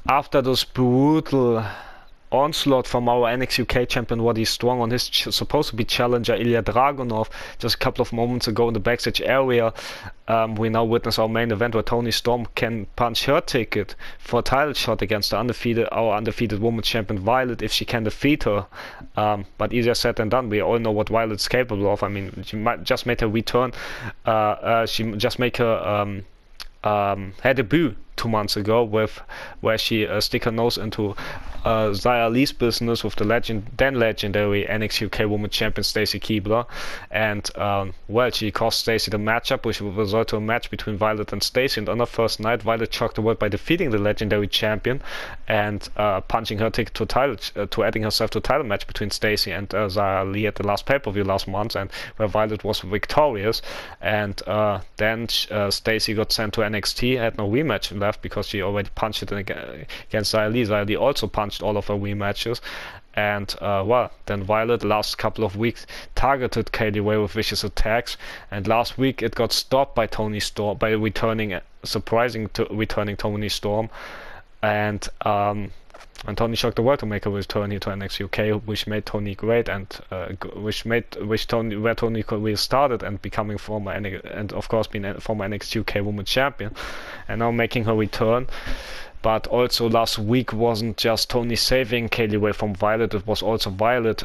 after this brutal onslaught from our NXT UK champion Roddy Strong on his supposed to be challenger Ilya Dragunov just a couple of moments ago in the backstage area, we now witness our main event where Toni Storm can punch her ticket for a title shot against our undefeated women's champion Violet if she can defeat her. But easier said than done. We all know what Violet's capable of. I mean, she might just made her return. She just made her her debut 2 months ago where she stick her nose into Xia Li's business with the legendary NXT UK Women's Champion Stacy Keibler, and well, she cost Stacy the matchup, which will result to a match between Violet and Stacy. And on her first night, Violet shocked the world by defeating the legendary champion and punching her ticket to adding herself to a title match between Stacy and Xia Li at the last pay-per-view last month, and where Violet was victorious. And then Stacy got sent to NXT, had no rematch left because she already punched it against Xia Li. Xia Li also punched all of her rematches, and well, then Violet last couple of weeks targeted Kaylee Ray with vicious attacks, and last week it got stopped by Toni Storm, by returning Toni Storm, and Toni shocked the world to make a return here to NXT UK, which made Toni great, and where Toni really started and becoming and of course being a former NXT UK Women's Champion, and now making her return. But also last week wasn't just Toni saving Kaylee Ray from Violet, it was also Violet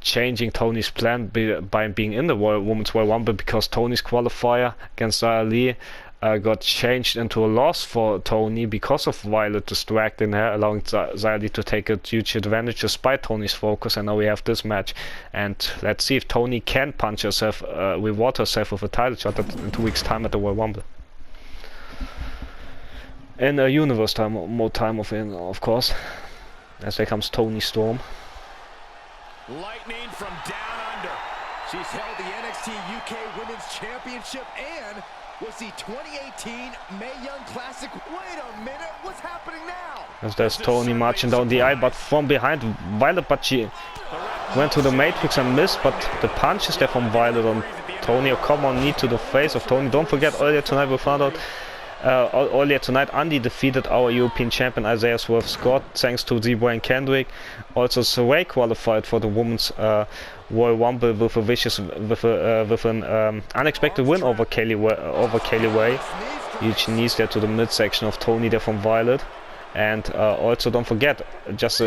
changing Toni's plan by being in the Women's Royal Rumble, because Toni's qualifier against Xia Li got changed into a loss for Toni because of Violet distracting her, allowing Xia Li to take a huge advantage despite Toni's focus. And now we have this match, and let's see if Toni can punch herself, reward herself with a title shot in 2 weeks' time at the Royal Rumble. In a Universe time of course, as there comes Toni Storm. Lightning from down under. She's held the NXT UK Women's Championship and was the 2018 Mae Young Classic. Wait a minute, what's happening now? As there's Toni marching down the aisle, but from behind Violet, but she went to the Matrix and missed, but the punch is there from Violet on Toni. A common knee to the face of Toni. Don't forget, earlier tonight we found out Andy defeated our European champion Isaiah Swerve Scott thanks to Z-Boy and Kendrick. Also, Saray qualified for the Women's Royal Rumble with an unexpected win over Kaylee Ray. Huge knees there to the midsection of Toni there from Violet. And also don't forget, just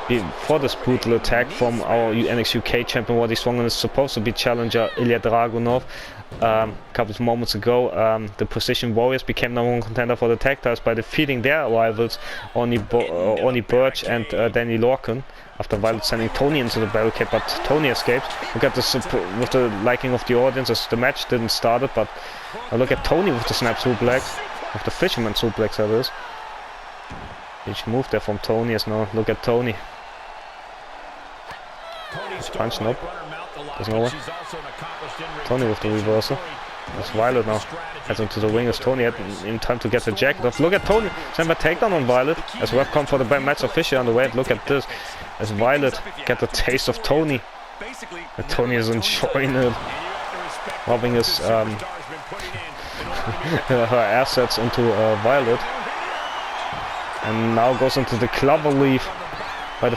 before this brutal attack from our NXT UK champion Roddy Strong and his supposed to be challenger Ilya Dragunov, a couple of moments ago, the Precision Warriors became number one contender for the tag titles by defeating their rivals Oni Burch and Danny Lorcan, after Violet sending Toni into the barricade, but Toni escapes. Look at this with the liking of the audience, as the match didn't start it, but look at Toni with the snap suplex, with the fisherman suplex that is. Huge move there from Toni, as now look at Toni. Punch, nope. There's no way. Toni with the reversal. That's Violet now. Heads into the ring as Toni had in time to get the jacket off. Look at Toni. Send a takedown on Violet. As ref come for the match official on the way. Look at this. As Violet get a taste of Toni. And Toni is enjoying it. Rubbing his her assets into Violet. And now goes into the clover leaf by a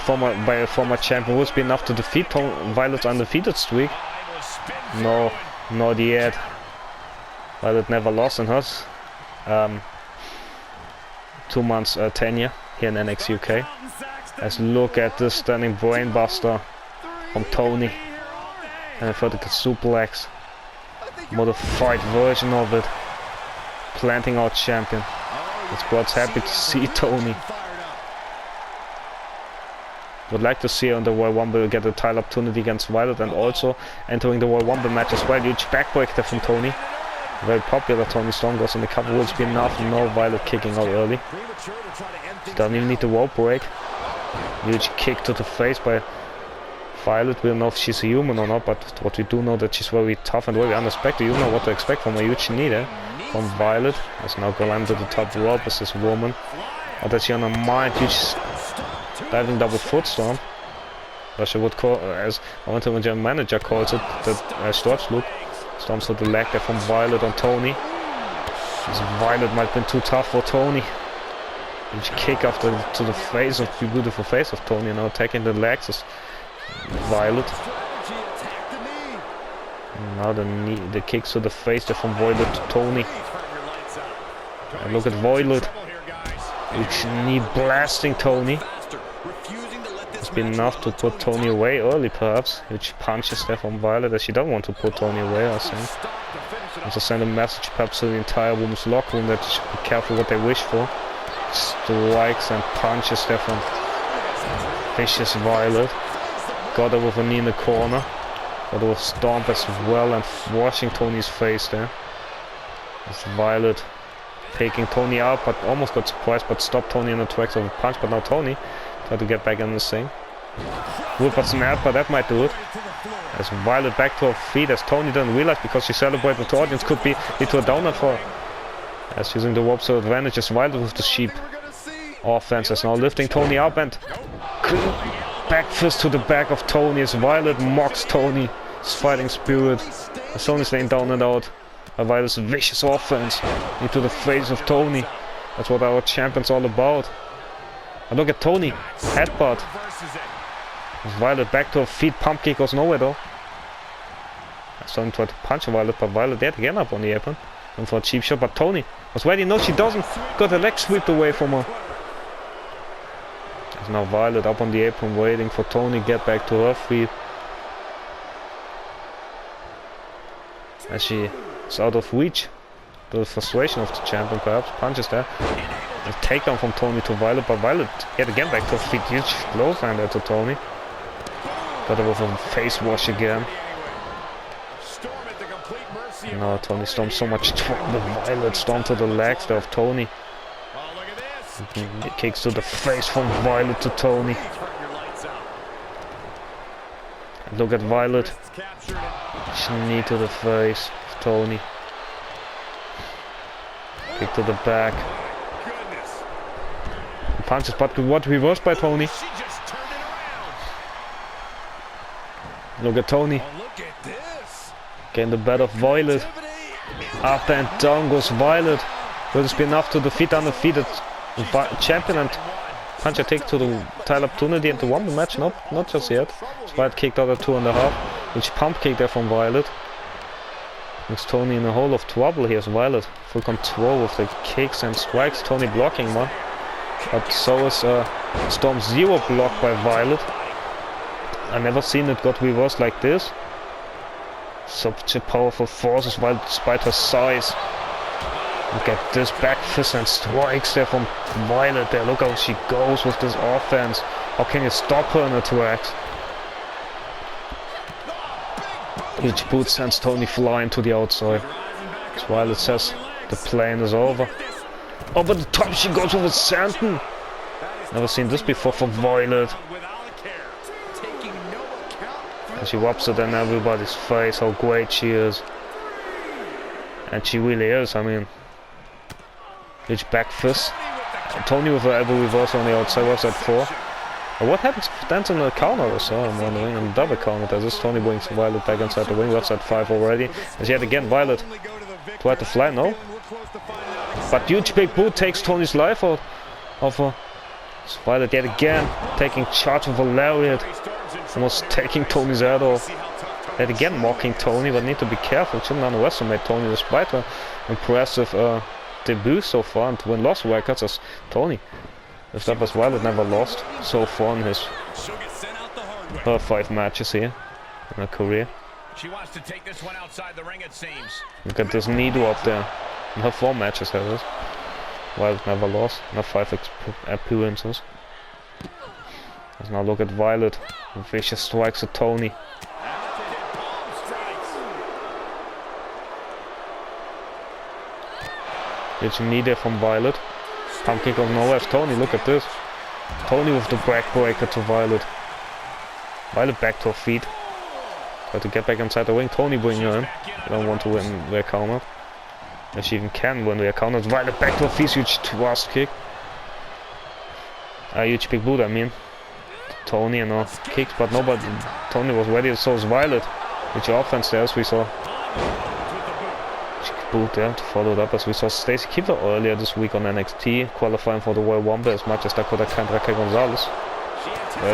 former champion. Will it be enough to defeat Violet's undefeated streak? No, not yet. Violet never lost in hers 2 months tenure here in NXT UK. Let's look at this stunning brainbuster from Toni and a vertical suplex. Modified version of it. Planting our champion. The squad's happy to see Toni. Would like to see her in the Royal Rumble get a title opportunity against Violet, and also entering the Royal Rumble match as well. Huge backbreak there from Toni. Very popular. Toni Storm goes in the cover. Will it be enough? No. Violet kicking out early. She doesn't even need the rope break. Huge kick to the face by Violet. We don't know if she's a human or not, but what we do know that she's very tough and very unexpected. You know what to expect from a huge knee there from Violet. As now going to the top rope as this woman. What has she on her mind? Huge diving double foot storm. Russia would call, as our interim general manager calls it, the Sturzflug. Storms to the leg there from Violet on Toni. As Violet might have been too tough for Toni. Huge kick after to the face of the beautiful face of Toni, now attacking the legs is Violet. Now the kicks to the face there from Violet to Toni. And look at Violet. Huge knee blasting Toni. It's been enough to put Toni away early, perhaps. Huge punches there from Violet, as she doesn't want to put Toni away, I think. Also send a message perhaps to the entire women's locker room that they should be careful what they wish for. Strikes and punches there from vicious Violet. Got her with a knee in the corner. Got her with stomp as well and washing Toni's face there. As Violet taking Toni out, but almost got surprised, but stopped Toni in the tracks of a punch. But now Toni tried to get back in the ring. Woodward snap, but that might do it. As Violet back to her feet, as Toni didn't realize because she celebrated with the audience could be lead to a downer for her. As using the ropes to advantage, as Violet with the sheep offense is now lifting Toni up and back fist to the back of Toni as Violet mocks Toni's fighting spirit. As Toni's laying down and out. Violet's vicious offense into the face of Toni. That's what our champion's all about. And look at Toni, headbutt. As Violet back to her feet, pump kick goes nowhere though. As Toni tried to punch Violet, but Violet dead again up on the apron. And for a cheap shot, but Toni was ready. No, she doesn't. Got the leg swept away from her. There's now Violet up on the apron waiting for Toni get back to her feet. As she is out of reach. The frustration of the champion perhaps. Punches there. A takedown from Toni to Violet, but Violet yet again back to her feet. Huge clothesline there to Toni. Got her with a face wash again. No, Toni stormed so much trouble. Violet stormed to the legs there of Toni. Kicks to the face from Violet to Toni. And look at Violet. Knee to the face of Toni. Kick to the back. Punches, but what reversed by Toni. Look at Toni. Getting the better of Violet. After and down goes Violet. Will this be enough to defeat the undefeated champion and punch a take to the title opportunity and to win the match? Nope, not just yet. Violet kicked out at 2.5. Which pump kick there from Violet. Makes Toni in a hole of trouble. Here's Violet. Full control with the kicks and strikes. Toni blocking one. But so is Storm Zero blocked by Violet. I never seen it got reversed like this. Such a powerful force as Violet despite her size. Look at this back fist and strikes there from Violet there. Look how she goes with this offense. How can you stop her in her tracks? Huge boot sends Toni flying to the outside. As Violet says the plane is over. Over the top she goes with a senton. Never seen this before from Violet. And she whops it in everybody's face how great she is. And she really is, I mean. Huge back fist. Toni with her elbow reversal on the outside, was that 4? What happens if that's in the counter or so? I'm wondering. In the double counter, there's this Toni brings Violet back inside the ring. What's that 5 already? As yet again, Violet tried to fly, no? But huge big boot takes Toni's life out of her. So Violet yet again taking charge of a lariat. Almost taking Toni's head off. Yet again mocking Toni, but need to be careful. Shouldn't underestimate Toni despite her impressive debut so far and win-loss records as Toni. If that was Violet never lost so far in her 5 matches here in her career. She wants to take this one outside the ring, it seems. Look at this knee drop there. In her 4 matches has it. Violet never lost. In her 5 appearances. Let's now look at Violet. Vicious strikes at Toni. Huge knee there from Violet. Pump kick of nowhere. Toni, look at this. Toni with the backbreaker to Violet. Violet back to her feet. Try to get back inside the ring. Toni bring her in. Don't want to win their counter. If she even can win their counter. Violet back to her feet. Huge thrust kick. Huge big boot, I mean. Toni and her kicks, but nobody. Toni was ready, so was Violet. Huge offense there as we saw. boot there to follow it up, as we saw Stacy Keibler earlier this week on NXT, qualifying for the Royal Rumble as much as Dakota Kai and Raquel Gonzalez.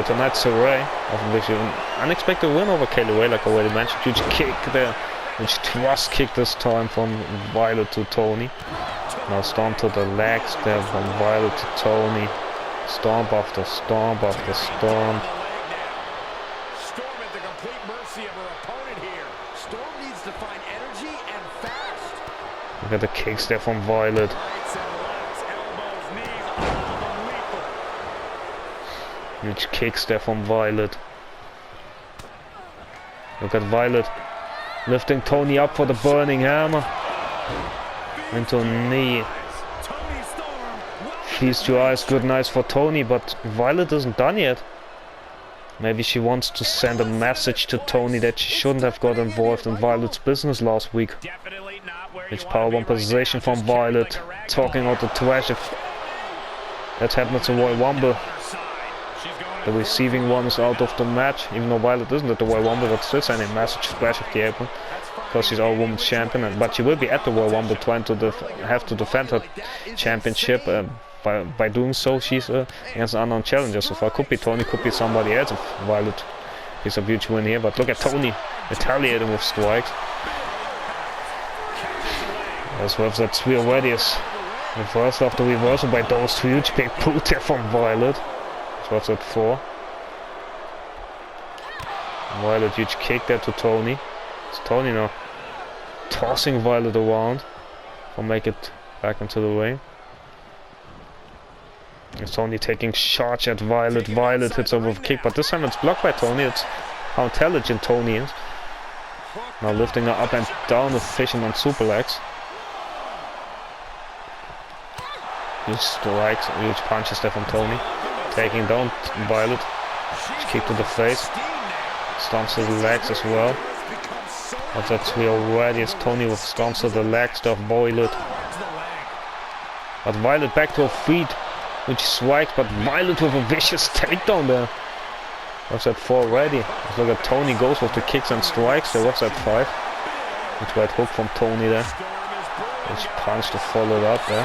Tonight, Saray, obviously an unexpected win over Kaylee Ray, like I already mentioned. Huge kick there, which thrust kick this time from Violet to Toni. Now stomp to the legs there from Violet to Toni. Stomp after stomp after stomp. Storm at the complete mercy of her opponent here. Storm needs to find energy and fast. Look at the kicks there from Violet. Huge kicks there from Violet. Look at Violet lifting Toni up for the burning hammer. Into a knee. Feast your eyes, good nights for Toni, but Violet isn't done yet. Maybe she wants to send a message to Toni that she shouldn't have got involved in Violet's business last week. It's powerbomb position from Violet, talking out the trash. If that happens in Royal Rumble, the receiving one is out of the match, even though Violet isn't at the Royal Rumble, but still sending a message, splash of the apron, because she's our women's champion. But she will be at the Royal Rumble trying to have to defend her championship. By doing so, she's against an unknown challenger. So far, could be Toni, could be somebody else if Violet is a huge win here. But look at Toni retaliating with strikes. As well as that 3 already is reversed after reversal by those 2. Huge big boot there from Violet. As well as that 4. Violet, huge kick there to Toni. It's Toni now tossing Violet around to make it back into the ring. It's Toni taking charge at Violet. Violet hits her with a kick, but this time it's blocked by Toni. It's how intelligent Toni is. Now lifting her up and down with fisherman superlegs. Huge strikes, huge punches there from Toni. Taking down Violet. Kick to the face. Stomps to the legs as well. But that's 3 already as Toni with stomps to the legs of Violet. But Violet back to her feet. Which strikes, but Violet with a vicious takedown there. What's that 4 already? Let's look at Toni goes with the kicks and strikes. There was that 5. Which right hook from Toni there. Which punch to follow it up there.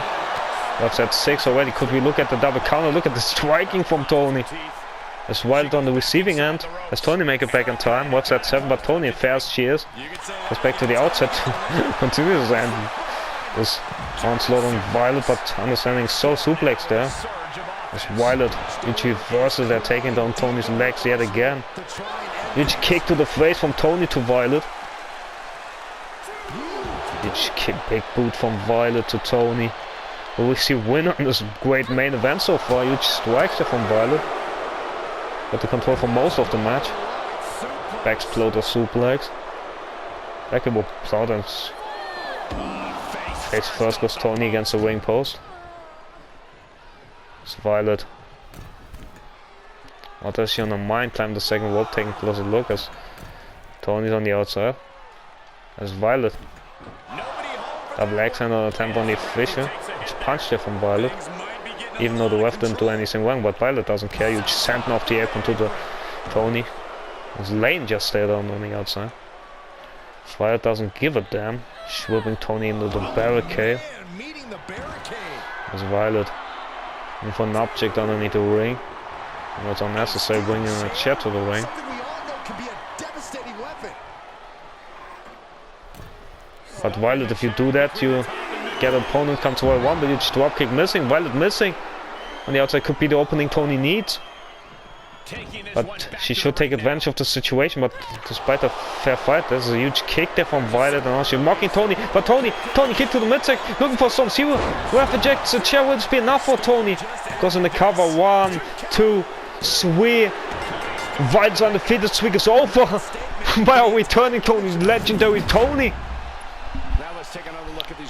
What's that 6 already? Could we look at the double counter? Look at the striking from Toni. As Violet on the receiving end. As Toni make it back in time. What's that 7? But Toni, fast she is, goes back to the outset. Continues and this onslaught on Violet, but understanding so suplex there. As Violet, huge reversal there, taking down Toni's legs yet again. Huge kick to the face from Toni to Violet. Huge kick, big boot from Violet to Toni. Will we see win on this great main event so far? Huge strikes there from Violet. Got the control for most of the match. Back exploder suplex. Back will plot and face first goes Toni against the ring post. It's Violet. What has she on her mind? Climb the second rope, taking a closer look as Toni's on the outside. As Violet. Double axe handle attempt on the official. It's punched there from Violet. Even though the ref didn't do anything wrong, but Violet doesn't care. Huge sending off the apron to the Toni. As Lane just stayed on the outside. Violet doesn't give a damn. She's whipping Toni into the barricade. As Violet looking for an object underneath the ring. And it's unnecessary bringing a chair to the ring. But Violet, if you do that, you get an opponent come to Royal Rumble. Huge dropkick missing. Violet missing. On the outside could be the opening Toni needs. But she should take advantage of the situation. But despite a fair fight, there's a huge kick there from Violet. And now she's mocking Toni. But Toni kick to the midsection. Looking for some zero. Ref ejects the chair. Will this be enough for Toni? Goes in the cover. 1, 2, 3. Violet's undefeated streak is over. By our returning Toni's legendary Toni.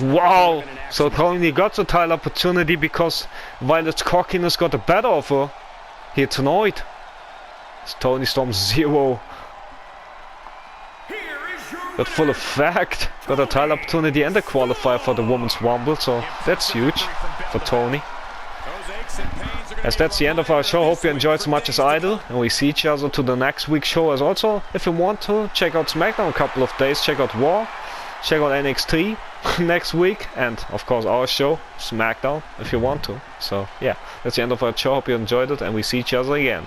Wow, so Toni got the title opportunity because Violet's cockiness got the better of her here tonight. Toni Storm 0. But full effect, got a title opportunity and a qualifier for the Women's Rumble, so that's huge for Toni. As that's the end of our show, hope you enjoyed as much as I do, and we see each other to the next week's show. As also, if you want to, check out SmackDown a couple of days, check out Raw. check out NXT next week, and of course our show, SmackDown, if you want to. So yeah, that's the end of our show. Hope you enjoyed it, and we see each other again.